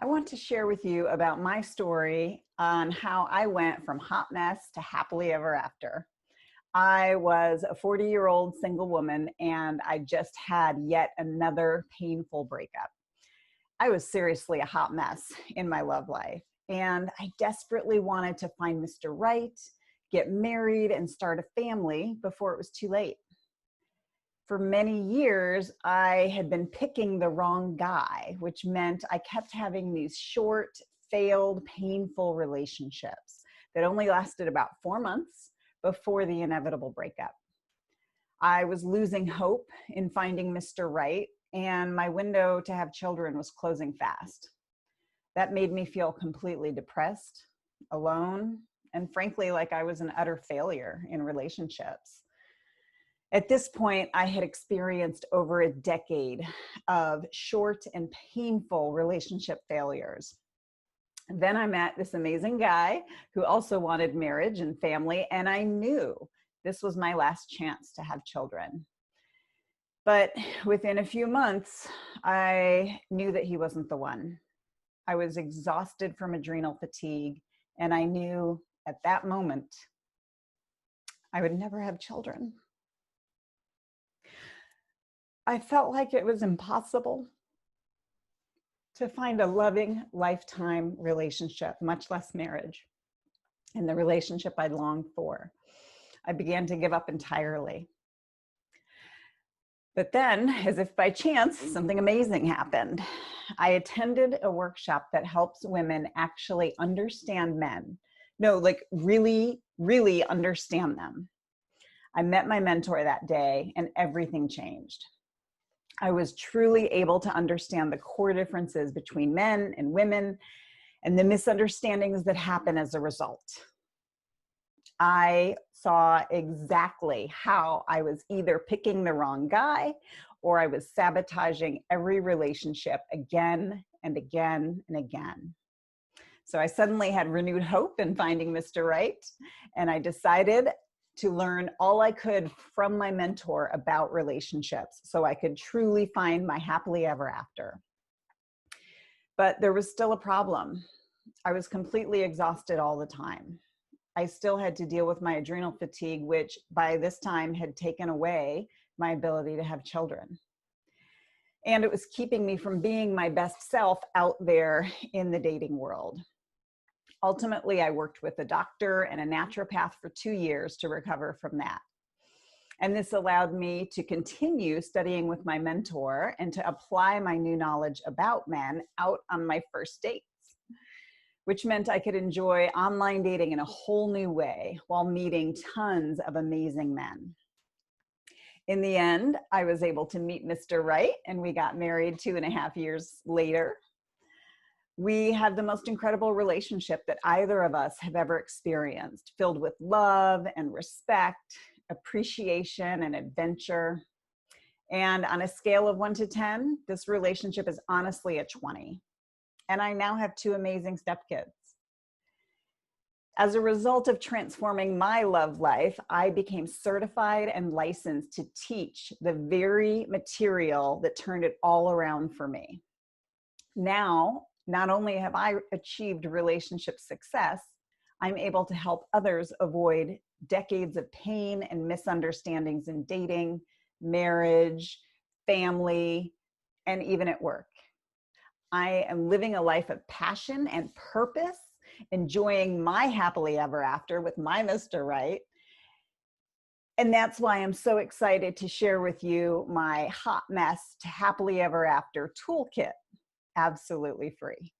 I want to share with you about my story on how I went from hot mess to happily ever after. I was a 40-year-old single woman and I just had yet another painful breakup. I was seriously a hot mess in my love life, and I desperately wanted to find Mr. Right, get married, and start a family before it was too late. For many years, I had been picking the wrong guy, which meant I kept having these short, failed, painful relationships that only lasted about 4 months before the inevitable breakup. I was losing hope in finding Mr. Right, and my window to have children was closing fast. That made me feel completely depressed, alone, and frankly, like I was an utter failure in relationships. At this point, I had experienced over a decade of short and painful relationship failures. Then I met this amazing guy who also wanted marriage and family, and I knew this was my last chance to have children. But within a few months, I knew that he wasn't the one. I was exhausted from adrenal fatigue, and I knew at that moment I would never have children. I felt like it was impossible to find a loving lifetime relationship, much less marriage, and the relationship I longed for. I began to give up entirely. But then, as if by chance, something amazing happened. I attended a workshop that helps women actually understand men. No, like really, really understand them. I met my mentor that day and everything changed. I was truly able to understand the core differences between men and women and the misunderstandings that happen as a result. I saw exactly how I was either picking the wrong guy or I was sabotaging every relationship again and again and again. So I suddenly had renewed hope in finding Mr. Right, and I decided to learn all I could from my mentor about relationships so I could truly find my happily ever after. But there was still a problem. I was completely exhausted all the time. I still had to deal with my adrenal fatigue, which by this time had taken away my ability to have children. And it was keeping me from being my best self out there in the dating world. Ultimately, I worked with a doctor and a naturopath for 2 years to recover from that. And this allowed me to continue studying with my mentor and to apply my new knowledge about men out on my first dates, which meant I could enjoy online dating in a whole new way while meeting tons of amazing men. In the end, I was able to meet Mr. Right, and we got married 2.5 years later. We had the most incredible relationship that either of us have ever experienced, filled with love and respect, appreciation and adventure. And on a scale of 1 to 10, this relationship is honestly a 20. And I now have 2 amazing stepkids. As a result of transforming my love life, I became certified and licensed to teach the very material that turned it all around for me. Now, not only have I achieved relationship success, I'm able to help others avoid decades of pain and misunderstandings in dating, marriage, family, and even at work. I am living a life of passion and purpose, enjoying my happily ever after with my Mr. Right. And that's why I'm so excited to share with you my hot mess to happily ever after toolkit, absolutely free.